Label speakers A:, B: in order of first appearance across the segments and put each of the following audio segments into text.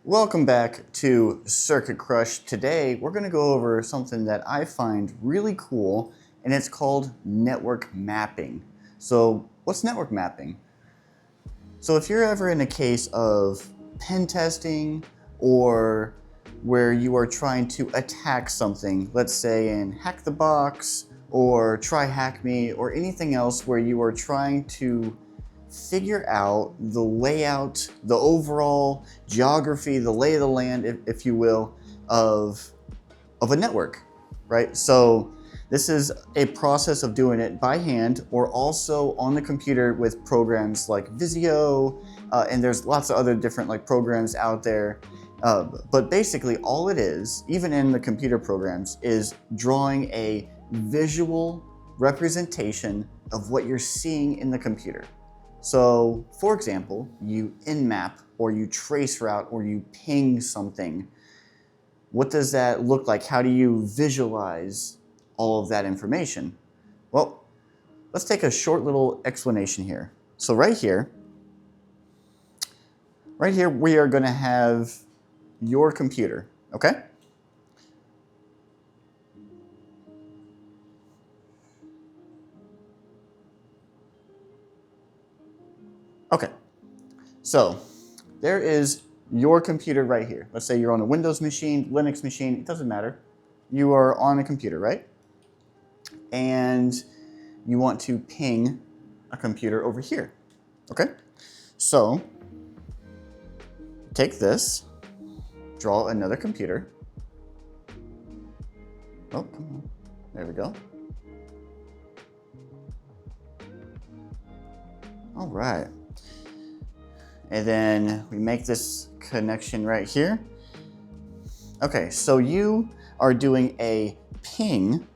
A: Welcome back to Circuit Crush. Today we're going to go over something that I find really cool, and it's called network mapping. So what's network mapping? So if you're ever in a case of pen testing or where you are trying to attack something, let's say in Hack the Box or Try Hack Me or anything else where you are trying to figure out the layout, the overall geography, the lay of the land, if you will, of a network, right? So this is a process of doing it by hand or also on the computer with programs like Visio, and there's lots of other different programs out there. But basically all it is, even in the computer programs, is drawing a visual representation of what you're seeing in the computer. So, for example, you nmap or you trace route or you ping something. What does that look like? How do you visualize all of that information? Well, let's take a short little explanation here. So right here we are going to have your computer, okay? Okay, so there is your computer right here. Let's say you're on a Windows machine, Linux machine, it doesn't matter. You are on a computer, right? And you want to ping a computer over here, okay? So take this, draw another computer. Oh, come on, there we go. All right. And then we make this connection right here. Okay, so you are doing a ping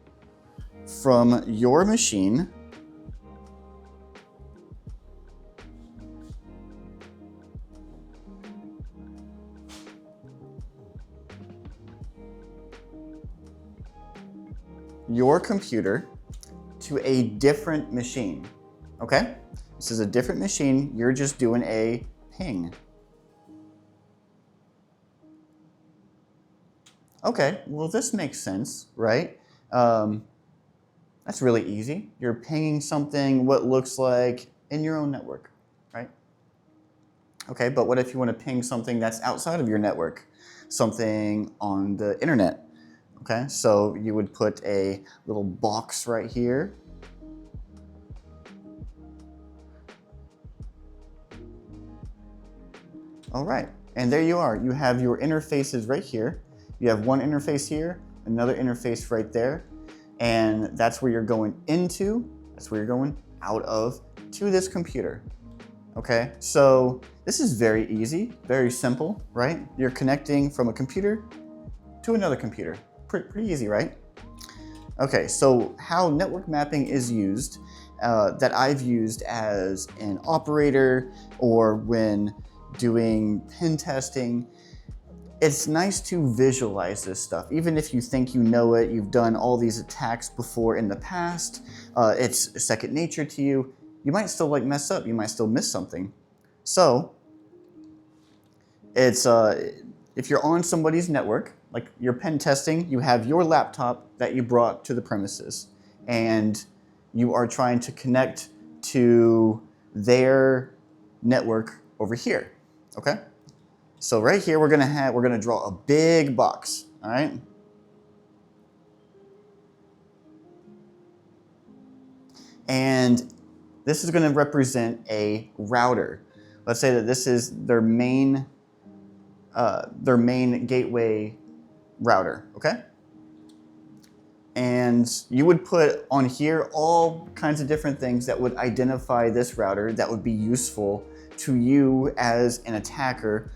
A: from your machine your computer to a different machine, okay? This is a different machine, you're just doing a ping. Okay, well this makes sense, right? That's really easy. You're pinging something what looks like in your own network, right? Okay, but what if you want to ping something that's outside of your network? Something on the internet, okay? So you would put a little box right here. All right, and there you are. You have your interfaces right here. You have one interface here, another interface right there, and that's where you're going into, that's where you're going out of, to this computer. Okay, so this is very easy, very simple, right? You're connecting from a computer to another computer. Pretty easy, right? Okay, so how network mapping is used, that I've used as an operator or when doing pen testing, it's nice to visualize this stuff. Even if you think you know it, you've done all these attacks before in the past, it's second nature to you, you might still mess up, you might still miss something. So it's if you're on somebody's network, like you're pen testing, you have your laptop that you brought to the premises and you are trying to connect to their network over here, okay? So right here we're gonna draw a big box, all right? And this is gonna represent a router. Let's say that this is their main gateway router, okay? And you would put on here all kinds of different things that would identify this router that would be useful to you as an attacker.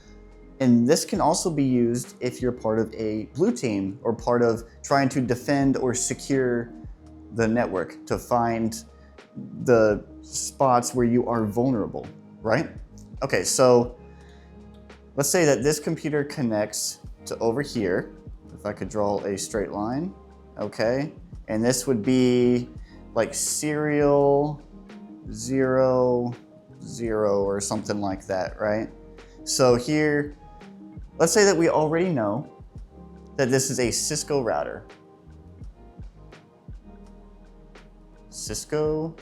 A: And this can also be used if you're part of a blue team or part of trying to defend or secure the network to find the spots where you are vulnerable, right? Okay, so let's say that this computer connects to over here. If I could draw a straight line, okay? And this would be like serial 0, 0 or something like that, right? So here let's say that we already know that this is a Cisco router. Cisco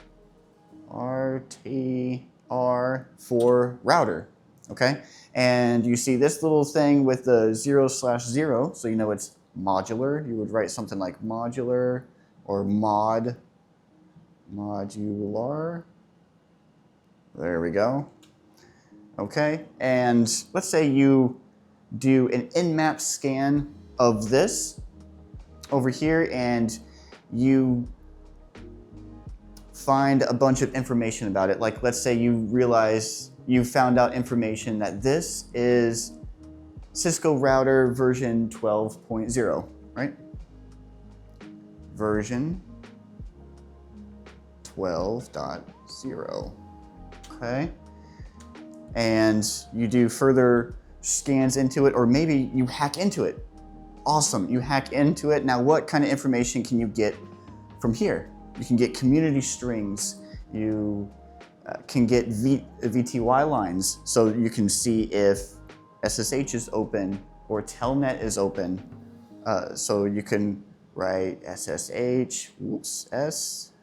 A: RTR4 router, okay? And you see this little thing with the 0/0, so you know it's modular. You would write something like modular or modular. There we go. Okay, and let's say you do an in-map scan of this over here and you find a bunch of information about it. Like let's say you realize you found out information that this is Cisco router version 12.0, right? Version 12.0, okay? And you do further scans into it, or maybe you hack into it. Awesome, you hack into it. Now what kind of information can you get from here? You can get community strings, you can get VTY lines, so you can see if SSH is open or Telnet is open. So you can write SSH, SSH,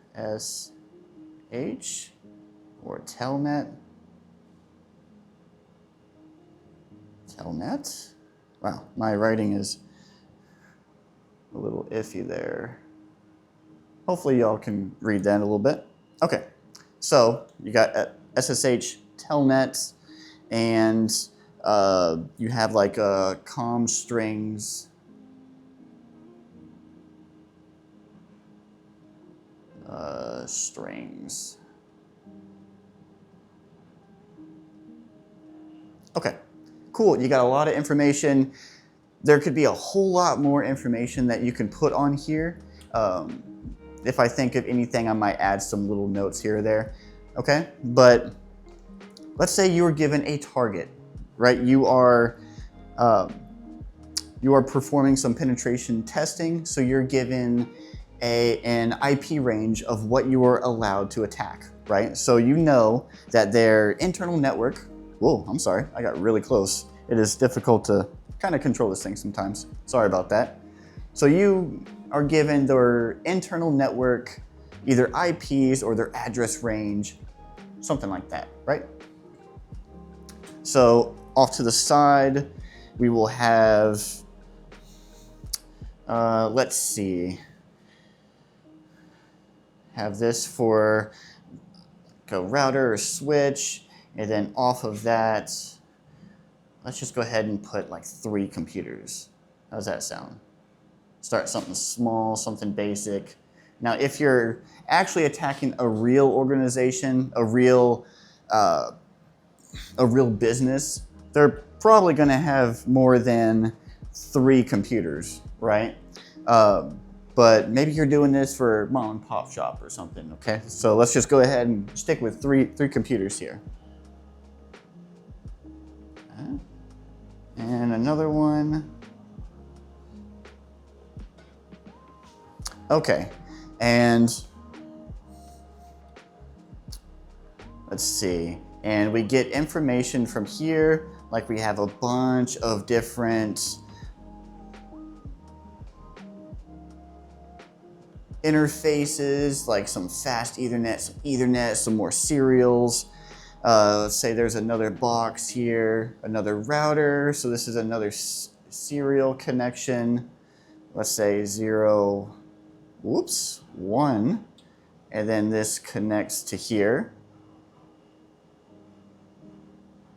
A: or Telnet. Telnet? Wow, my writing is a little iffy there. Hopefully y'all can read that a little bit. Okay, so you got SSH Telnet, and you have like com strings. Strings. Okay, cool. You got a lot of information. There could be a whole lot more information that you can put on here. If I think of anything, I might add some little notes here or there. Okay, but let's say you were given a target, right? You are performing some penetration testing, so you're given an IP range of what you are allowed to attack, right? So you know that their internal network, whoa, I'm sorry, I got really close. It is difficult to kind of control this thing sometimes. Sorry about that. So you are given their internal network, either IPs or their address range, something like that, right? So off to the side, we will have, let's see, have this for a router or switch, and then off of that, let's just go ahead and put like 3 computers. How does that sound? Start something small, something basic. Now, if you're actually attacking a real organization, a real business, they're probably going to have more than 3 computers, right? But maybe you're doing this for mom and pop shop or something, okay? So let's just go ahead and stick with three computers here. And another one. Okay, and let's see. And we get information from here, like we have a bunch of different interfaces, like some fast Ethernet, some more serials. Let's say there's another box here, another router. So this is another serial connection. Let's say 1. And then this connects to here.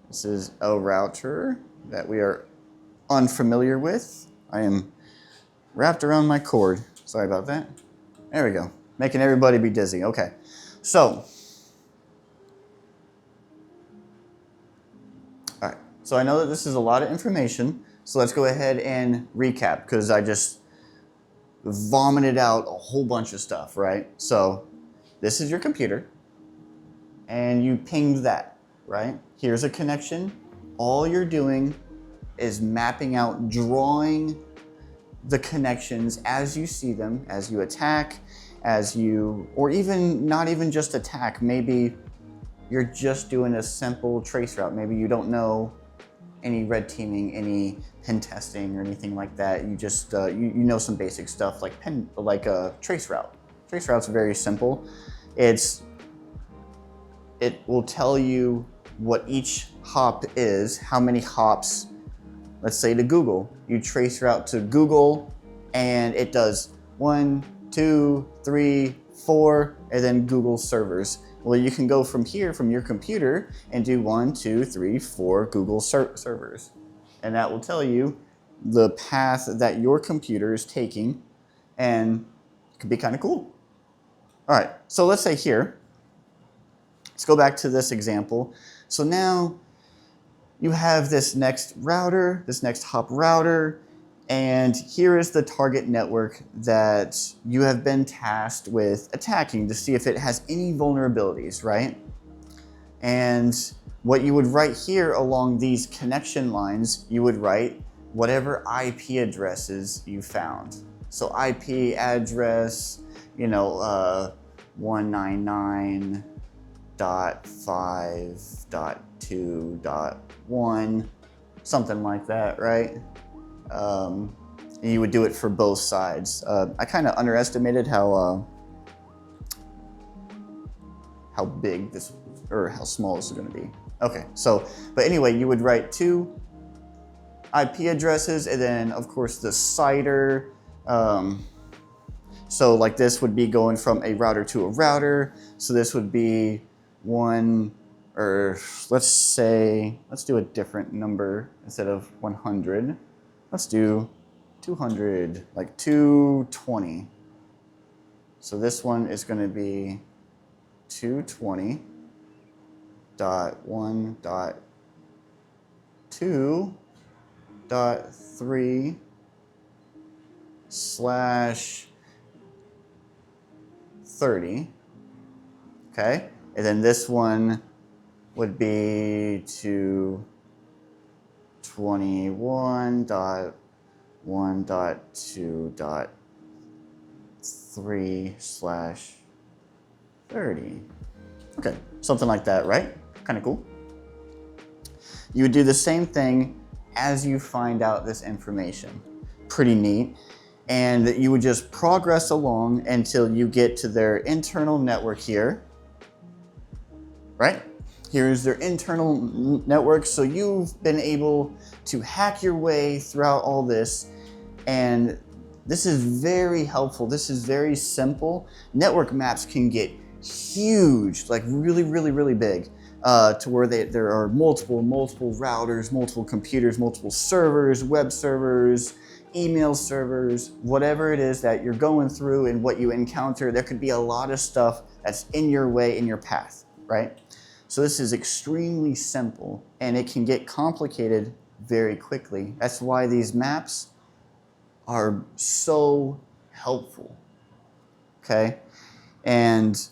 A: This is a router that we are unfamiliar with. I am wrapped around my cord. Sorry about that. There we go. Making everybody be dizzy. Okay. So, all right. So I know that this is a lot of information. So let's go ahead and recap, because I just vomited out a whole bunch of stuff, right? So this is your computer, and you pinged that, right? Here's a connection. All you're doing is mapping out, drawing the connections as you see them, as you attack, or even not even just attack. Maybe you're just doing a simple trace route. Maybe you don't know any red teaming, any pen testing or anything like that. You just you know some basic stuff like trace route. Trace route's very simple. It will tell you what each hop is, how many hops. Let's say to Google, you trace route to Google, and it does 1, 2, 3, 4, and then Google servers. Well, you can go from here, from your computer, and do 1, 2, 3, 4 Google servers. And that will tell you the path that your computer is taking, and it could be kind of cool. All right, so let's say here, let's go back to this example. So now you have this next router, this next hop router, and here is the target network that you have been tasked with attacking to see if it has any vulnerabilities, right? And what you would write here along these connection lines, you would write whatever IP addresses you found. So IP address, 199.5.2.1, something like that, right? And you would do it for both sides. I kind of underestimated how big this, or how small this is going to be. Okay, so, but anyway, you would write 2 IP addresses, and then of course the CIDR. So like this would be going from a router to a router. So this would be 1, or let's do a different number instead of 100. Let's do 200, like 220. So this one is going to be 220.1.2.3/30. Okay, and then this one would be 221.1.2.3/30. Okay, something like that, right? Kind of cool. You would do the same thing as you find out this information. Pretty neat. And you would just progress along until you get to their internal network here, right? Here's their internal network. So you've been able to hack your way throughout all this. And this is very helpful. This is very simple. Network maps can get huge, like really, really, really big, to where there are multiple routers, multiple computers, multiple servers, web servers, email servers, whatever it is that you're going through and what you encounter. There could be a lot of stuff that's in your way, in your path, right? So this is extremely simple, and it can get complicated very quickly. That's why these maps are so helpful, okay? And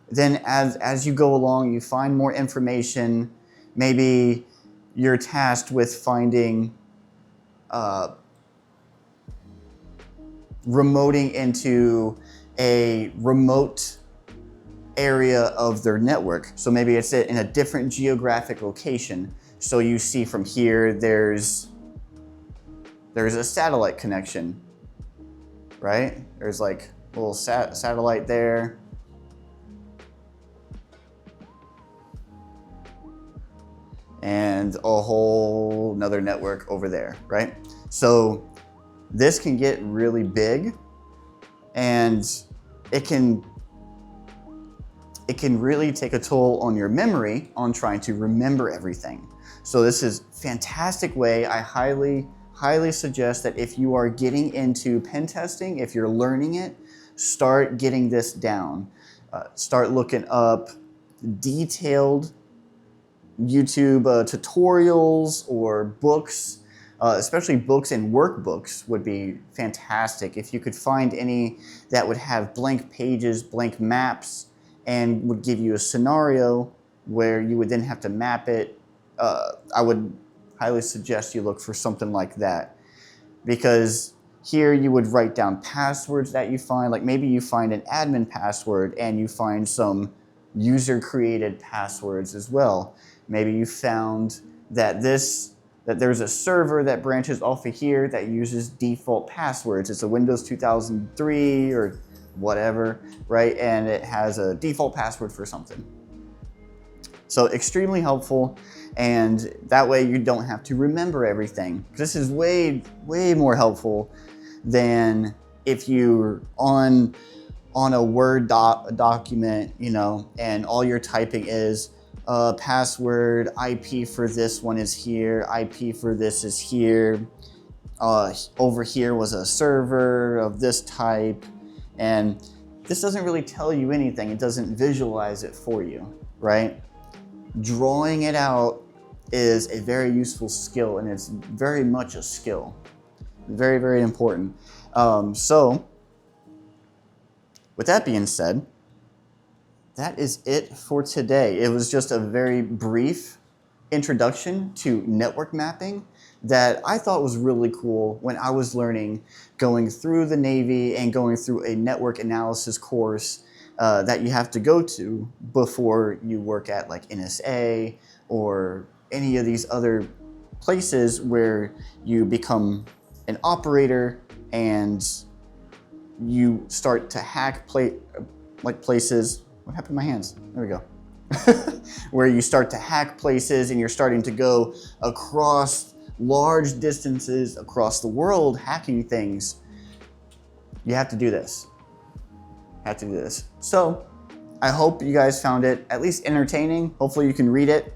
A: then as you go along, you find more information. Maybe you're tasked with finding remoting into a remote area of their network. So maybe it's in a different geographic location. So you see from here, there's a satellite connection, right? There's like a little satellite there. And a whole another network over there, right? So this can get really big, and it can really take a toll on your memory on trying to remember everything. So this is a fantastic way. I highly suggest that if you are getting into pen testing, if you're learning it, start getting this down. Start looking up detailed YouTube tutorials or books, especially books and workbooks would be fantastic. If you could find any that would have blank pages, blank maps, and would give you a scenario where you would then have to map it, I would highly suggest you look for something like that. Because here you would write down passwords that you find, like maybe you find an admin password and you find some user created passwords as well. Maybe you found that this that there's a server that branches off of here that uses default passwords. It's a Windows 2003 or whatever, right? And it has a default password for something. So extremely helpful, and that way you don't have to remember everything. This is way more helpful than if you're on a Word document, you know, and all you're typing is password, IP for this one is here, IP for this is here, over here was a server of this type, and this doesn't really tell you anything. It doesn't visualize it for you, right? Drawing it out is a very useful skill, and it's very much a skill. Very important. So with that being said, that is it for today. It was just a very brief introduction to network mapping that I thought was really cool when I was learning, going through the Navy and going through a network analysis course that you have to go to before you work at like NSA or any of these other places where you become an operator and you start to hack places. What happened to my hands? There we go. Where you start to hack places and you're starting to go across large distances across the world hacking things. You have to do this. So I hope you guys found it at least entertaining. Hopefully you can read it.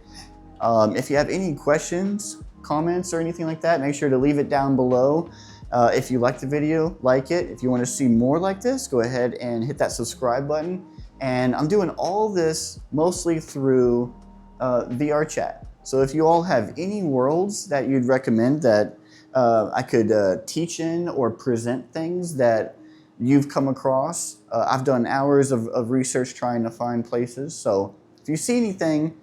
A: If you have any questions, comments, or anything like that, make sure to leave it down below. If you liked the video, like it. If you want to see more like this, go ahead and hit that subscribe button. And I'm doing all this mostly through VR chat. So if you all have any worlds that you'd recommend that I could teach in or present things that you've come across, I've done hours of research trying to find places. So if you see anything,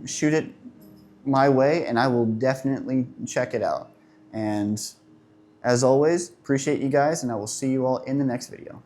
A: shoot it my way and I will definitely check it out. And as always, appreciate you guys, and I will see you all in the next video.